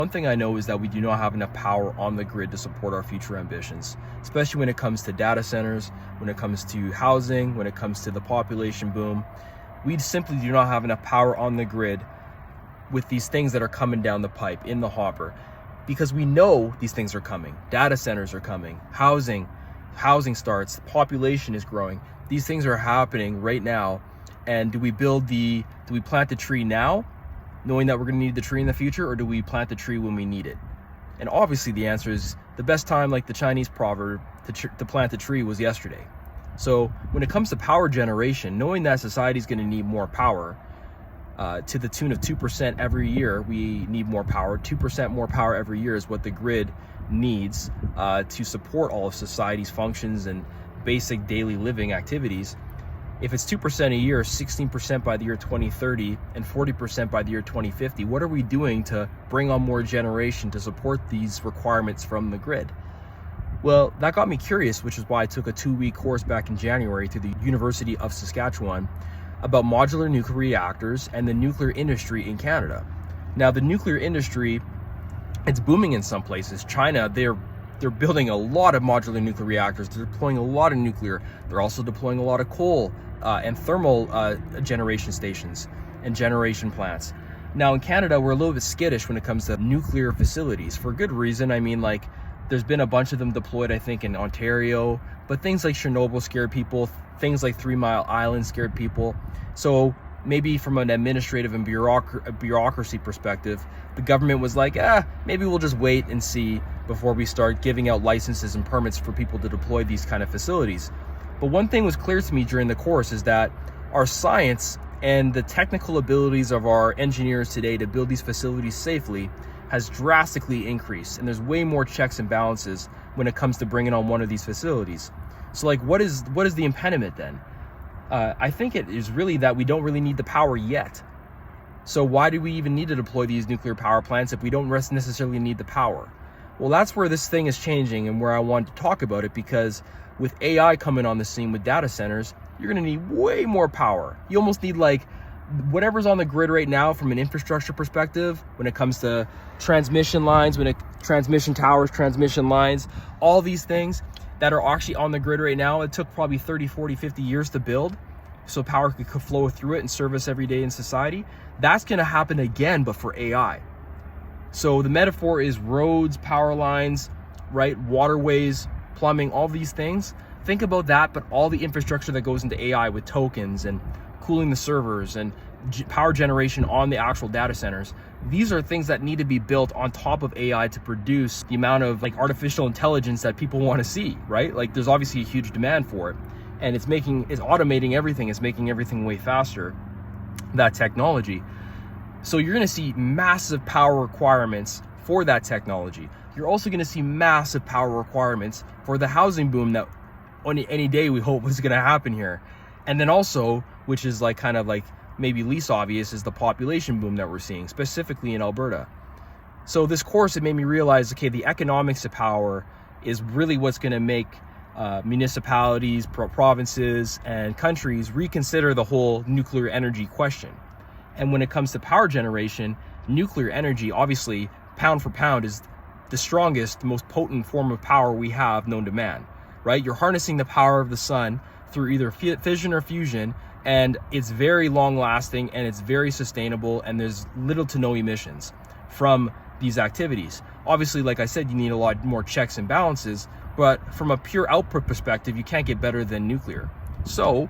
One thing I know is that we do not have enough power on the grid to support our future ambitions, especially when it comes to data centers, when it comes to housing, when it comes to the population boom. We simply do not have enough power on the grid with these things that are coming down the pipe in the hopper, because we know these things are coming. Data centers are coming, housing starts, the population is growing. These things are happening right now. And do we plant the tree now, knowing that we're going to need the tree in the future, or do we plant the tree when we need it? And obviously the answer is the best time, like the Chinese proverb, to plant the tree was yesterday. So when it comes to power generation, knowing that society is going to need more power, to the tune of 2% every year, we need more power. 2% more power every year is what the grid needs to support all of society's functions and basic daily living activities. If it's 2% a year, 16% by the year 2030, and 40% by the year 2050, what are we doing to bring on more generation to support these requirements from the grid? Well, that got me curious, which is why I took a 2-week course back in January through the University of Saskatchewan about modular nuclear reactors and the nuclear industry in Canada. Now, the nuclear industry, it's booming in some places. China, they're building a lot of modular nuclear reactors. They're deploying a lot of nuclear. They're also deploying a lot of coal and thermal generation stations and generation plants. Now in Canada, we're a little bit skittish when it comes to nuclear facilities, for good reason. I mean, like, there's been a bunch of them deployed, I think, in Ontario, but things like Chernobyl scared people, things like 3 Mile Island scared people. So maybe from an administrative and bureaucracy perspective, the government was like, maybe we'll just wait and see before we start giving out licenses and permits for people to deploy these kind of facilities. But one thing was clear to me during the course is that our science and the technical abilities of our engineers today to build these facilities safely has drastically increased, and there's way more checks and balances when it comes to bringing on one of these facilities. So like, what is the impediment then? I think it is really that we don't really need the power yet. So why do we even need to deploy these nuclear power plants if we don't necessarily need the power? Well, that's where this thing is changing and where I want to talk about it, because with AI coming on the scene with data centers, you're going to need way more power. You almost need like whatever's on the grid right now from an infrastructure perspective, when it comes to transmission lines, transmission towers, transmission lines, all these things that are actually on the grid right now. It took probably 30, 40, 50 years to build so power could flow through it and service every day in society. That's going to happen again, but for AI. So the metaphor is roads, power lines, right? Waterways, plumbing, all these things. Think about that, but all the infrastructure that goes into AI with tokens and cooling the servers and power generation on the actual data centers. These are things that need to be built on top of AI to produce the amount of like artificial intelligence that people want to see, right? Like there's obviously a huge demand for it, and it's automating everything. It's making everything way faster, that technology. So you're going to see massive power requirements for that technology. You're also going to see massive power requirements for the housing boom that any day we hope is going to happen here. And then also, which is like kind of like maybe least obvious, is the population boom that we're seeing, specifically in Alberta. So this course, it made me realize, okay, the economics of power is really what's going to make municipalities, provinces, and countries reconsider the whole nuclear energy question. And when it comes to power generation, nuclear energy, obviously, pound for pound, is the strongest, most potent form of power we have known to man, right? You're harnessing the power of the sun through either fission or fusion, and it's very long lasting and it's very sustainable, and there's little to no emissions from these activities. Obviously, like I said, you need a lot more checks and balances, but from a pure output perspective, you can't get better than nuclear. So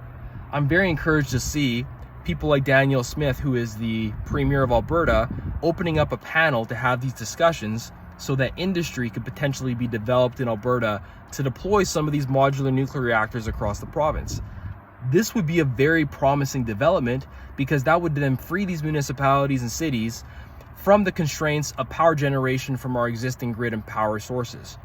I'm very encouraged to see people like Danielle Smith, who is the Premier of Alberta, opening up a panel to have these discussions so that industry could potentially be developed in Alberta to deploy some of these modular nuclear reactors across the province. This would be a very promising development, because that would then free these municipalities and cities from the constraints of power generation from our existing grid and power sources.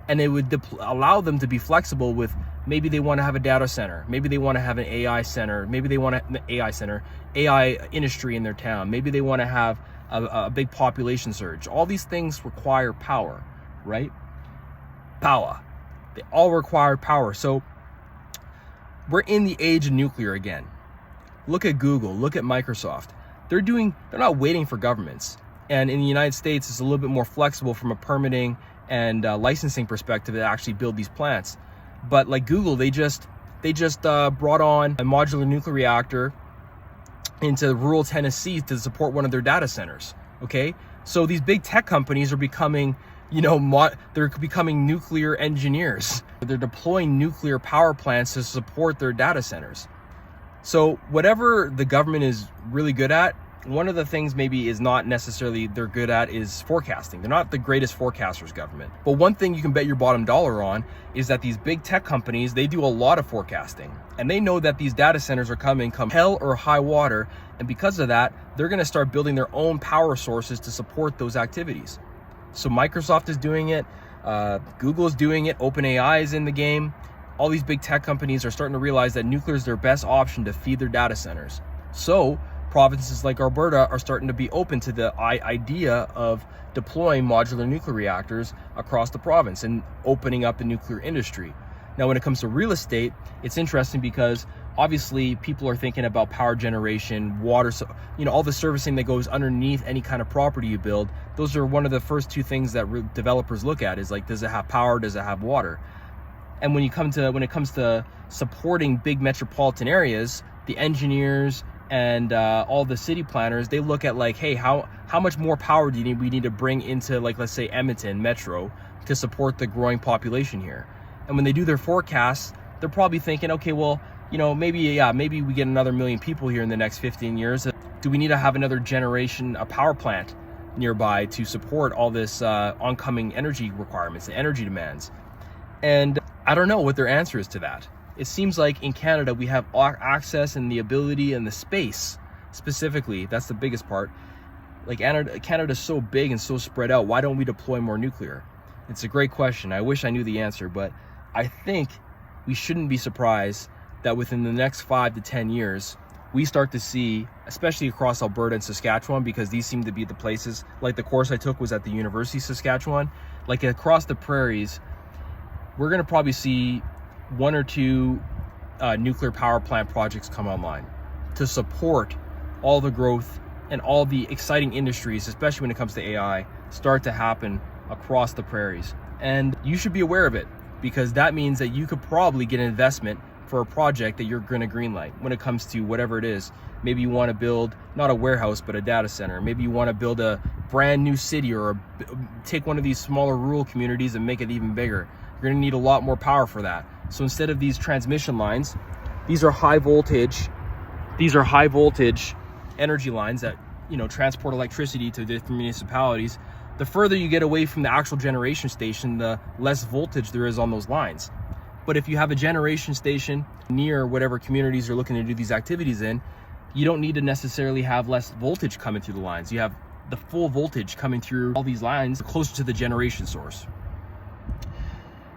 And it would allow them to be flexible with, maybe they want to have a data center, maybe they want to have an AI center, maybe they want an AI industry in their town, maybe they want to have a big population surge. All these things require power, right? Power. They all require power. So we're in the age of nuclear again. Look at Google, look at Microsoft. They're not waiting for governments. And in the United States, it's a little bit more flexible from a permitting and licensing perspective to actually build these plants. But like Google, they just brought on a modular nuclear reactor into rural Tennessee to support one of their data centers. Okay, so these big tech companies are becoming, they're becoming nuclear engineers. They're deploying nuclear power plants to support their data centers. So whatever the government is really good at, one of the things maybe is not necessarily they're good at is forecasting. They're not the greatest forecasters, government. But one thing you can bet your bottom dollar on is that these big tech companies, they do a lot of forecasting. And they know that these data centers are coming come hell or high water. And because of that, they're going to start building their own power sources to support those activities. So Microsoft is doing it. Google is doing it. OpenAI is in the game. All these big tech companies are starting to realize that nuclear is their best option to feed their data centers. So provinces like Alberta are starting to be open to the idea of deploying modular nuclear reactors across the province and opening up the nuclear industry. Now, when it comes to real estate, it's interesting because obviously people are thinking about power generation, water, all the servicing that goes underneath any kind of property you build. Those are one of the first two things that developers look at is like, does it have power? Does it have water? And when it comes to supporting big metropolitan areas, the engineers and all the city planners, they look at like, hey, how much more power do we need to bring into, like, let's say Edmonton Metro to support the growing population here? And when they do their forecasts, they're probably thinking, okay, well, maybe we get another 1 million people here in the next 15 years. Do we need to have another generation, a power plant nearby to support all this oncoming energy requirements, the energy demands? And I don't know what their answer is to that. It seems like in Canada, we have access and the ability and the space, specifically, that's the biggest part. Like Canada's so big and so spread out, why don't we deploy more nuclear? It's a great question. I wish I knew the answer, but I think we shouldn't be surprised that within the next 5 to 10 years, we start to see, especially across Alberta and Saskatchewan, because these seem to be the places, like the course I took was at the University of Saskatchewan, like across the prairies, we're gonna probably see 1 or 2 nuclear power plant projects come online to support all the growth and all the exciting industries, especially when it comes to AI, start to happen across the prairies. And you should be aware of it, because that means that you could probably get an investment for a project that you're going to greenlight when it comes to whatever it is. Maybe you want to build not a warehouse, but a data center. Maybe you want to build a brand new city or take one of these smaller rural communities and make it even bigger. You're going to need a lot more power for that. So instead of these transmission lines, these are high voltage energy lines that, transport electricity to different municipalities. The further you get away from the actual generation station, the less voltage there is on those lines. But if you have a generation station near whatever communities you're looking to do these activities in, you don't need to necessarily have less voltage coming through the lines. You have the full voltage coming through all these lines closer to the generation source.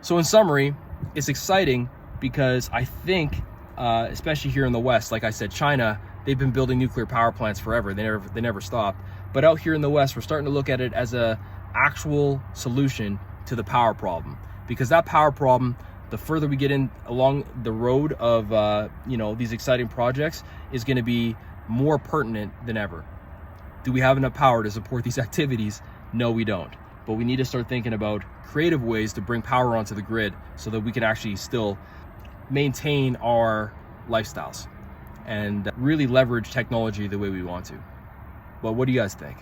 So in summary, it's exciting because I think, especially here in the West, like I said, China, they've been building nuclear power plants forever. They never stopped. But out here in the West, we're starting to look at it as a actual solution to the power problem, because that power problem, the further we get in along the road of these exciting projects, is going to be more pertinent than ever. Do we have enough power to support these activities? No, we don't. But we need to start thinking about creative ways to bring power onto the grid so that we can actually still maintain our lifestyles and really leverage technology the way we want to. But what do you guys think?